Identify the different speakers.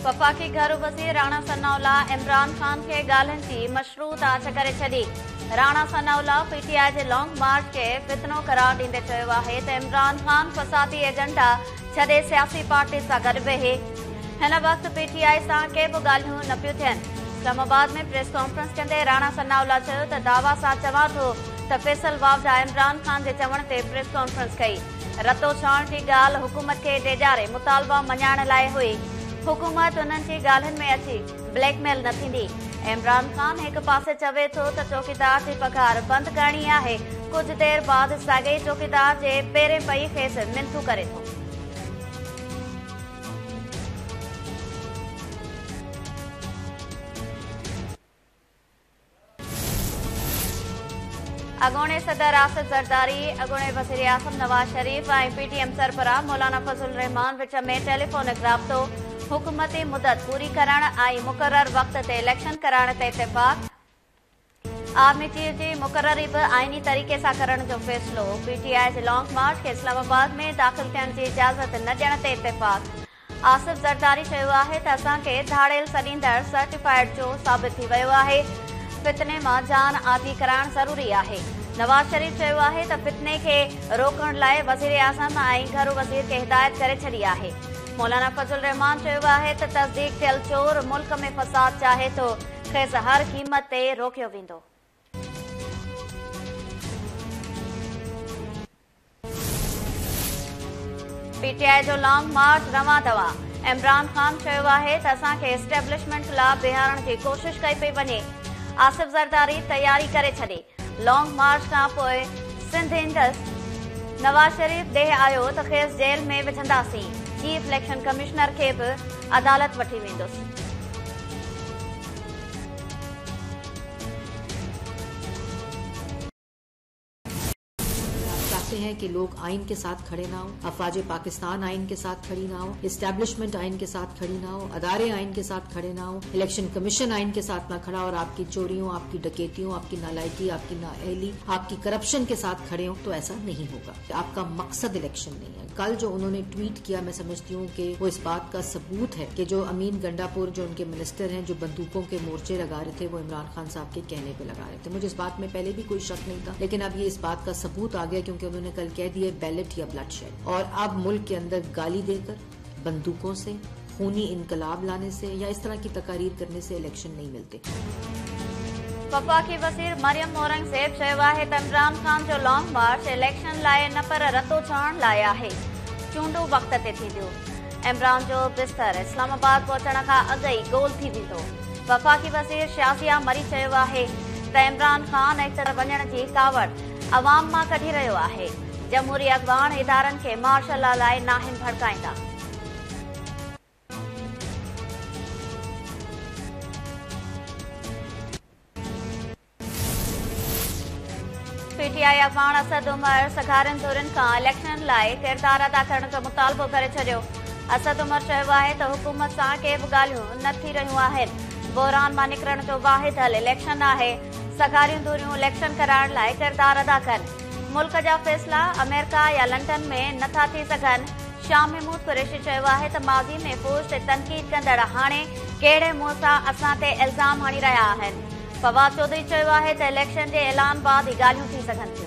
Speaker 1: वफ़ाक़ी घर वज़ीर राणा सनाउल्लाह इमरान ख़ान खे ॻाल्हियुनि जी मशरूत आछ करे छॾी। राणा सनाउल्लाह पीटीआई जे लॉन्ग मार्च खे फितनो करार ॾींदे चयो आहे त इमरान ख़ान फसादी एजेंडा छॾे सियासी पार्टी सां गॾु वेहे। हिन वक़्तु पीटीआई सां के बि ॻाल्हियूं न पियूं थियनि। इस्लामाबाद में प्रेस कॉन्फ्रेंस कंदे राणा सनाउल्लाह चयो त दावा सां चवां थो त फैसल वावडा इमरान ख़ान जे चवण ते प्रेस कॉन्फ्रेंस कई। रतो छाण जी ॻाल्हि हुकूमत खे ॾेजारे मुतालबा मञाइण लाइ हुई। हुकूमत उन्हनि जी ॻाल्हियुनि में अची ब्लैकमेल न थींदी। इमरान ख़ान हिक पासे चवे थो त चौकीदार जी पघार बंदि करणी आहे, कुझु देर बाद साॻिए चौकीदार जे पेरे पई खेसि मिनथू करे थो। अॻूणे सदर आसिफ ज़रदारी, अॻूणे वज़ीर आज़म नवाज़ शरीफ़ ऐं पीटीएम सरबराह मौलाना फज़लुर रहमान विच में टेलीफोनिक राब्तो, हुकूमती मुदत पूरी करण ऐं मुक़रर वक़्त ते इलेक्शन कराइण ते इत्तेफ़ाक़। आर्मी चीफ जी मुक़ररी बि आइनी तरीक़े सां करण जो फ़ैसिलो। पीटीआई जे लॉन्ग मार्च खे इस्लामाबाद में दाख़िल थियण जी इजाज़त न ॾियण ते इत्तेफ़ाक़। आसिफ ज़रदारी चयो आहे त असांखे धाड़ेल सॾींदड़ सर्टिफाइड जो साबित थी वियो आहे। फितने मां जान आती कराइण ज़रूरी आहे। नवाज़ शरीफ़ चयो आहे त फितने खे रोकण लाइ वज़ीर आज़म ऐं घर वज़ीर खे हिदायत करे छॾी आहे। मौलाना फज़लुर रहमान चयो आहे त तस्दीक़ थियल चोर मुल्क में फ़साद चाहे थो, खेसि हर क़ीमत ते रोकियो वेंदो। पीटीआई जो लॉन्ग मार्च रवां दवा। इमरान ख़ान चयो आहे त असांखे एस्टेब्लिशमेंट ख़िलाफ़ बीहारण जी कोशिश कई पई वञे। आसिफ ज़रदारी तयारी करे छॾी। लॉन्ग मार्च खां पोइ सिंध ईंदसि। नवाज़ शरीफ़ ॾेह आयो त खेसि जेल में विझंदासीं। चीफ इलेक्शन कमिश्नर खे बि अदालत वठी वेंदुसि।
Speaker 2: हैं कि लोग आइन के साथ खड़े ना हो, अफवाज पाकिस्तान आइन के साथ खड़ी ना हो, एस्टेब्लिशमेंट आइन के साथ खड़ी ना हो, अदारे आइन के साथ खड़े ना हो, इलेक्शन कमीशन आइन के साथ ना खड़ा और आपकी चोरियों, आपकी डकैतियों, आपकी नालायकी, आपकी नाअहली, आपकी करप्शन के साथ खड़े हो, तो ऐसा नहीं होगा। आपका मकसद इलेक्शन नहीं है। कल जो उन्होंने ट्वीट किया, मैं समझती हूँ कि वो इस बात का सबूत है कि जो अमीन गंडापुर जो उनके मिनिस्टर हैं, जो बंदूकों के मोर्चे लगा रहे थे, वो इमरान खान साहब के कहने पे लगा रहे थे। मुझे इस बात में पहले भी कोई शक नहीं था, लेकिन अब ये इस बात का सबूत आ गया क्योंकि उन्होंने कल कह दिया बैलेट या ब्लडशेड। और अब मुल्क के अंदर गाली देकर, बंदूकों से, खूनी इनकलाब लाने से या इस तरह की तकारीर करने से इलेक्शन नहीं मिलते।
Speaker 1: वफ़ाक़ी वज़ीर मरियम औरंगज़ेब चयो आहे त इमरान ख़ान जो लॉन्ग मार्च इलेक्शन लाइ न पर रतो छाण लाइ आहे। चूंडूं वक़्त ते थींदियूं। इमरान जो बिस्तर इस्लामाबाद पहुचण खां अॻु ई गोल थी वेंदो। वफ़ाक़ी वज़ीर शाज़िया मरी चयो आहे त इमरान ख़ान इख़्तियार वञण जी कावड़ अवाम मां कढी रहियो आहे। जमहूरी अॻवान इदारनि खे मार्शल लॉ लाइ नाहिन भड़काईंदा। पीटीआई अॻवान असद उमर सगारनि धुरनि खां इलेक्शन लाइ किरदार अदा करण जो मुतालबो करे छॾियो। असद उमर चयो आहे त हुकूमत सां के बि ॻाल्हियूं न थी रहियूं आहिनि। बहरान मां निकिरण जो वाहिद हल इलेक्शन आहे। सगारियूं धुरियूं इलेक्शन कराइण लाइ किरदार अदा कनि। मुल्क जा फ़ैसिला अमेरिका या लंडन में नथा थी सघनि। शाह महमूद कुरैशी चयो आहे त माज़ी में फ़ौज ते तनक़ीद कंदड़ हाणे कहिड़े मुंहं सां असां ते इल्ज़ाम हणी रहिया आहिनि। फवाद चौधरी चयो आहे त इलेक्शन जे ऐलान बाद ही ॻाल्हियूं थी सघनि थियूं।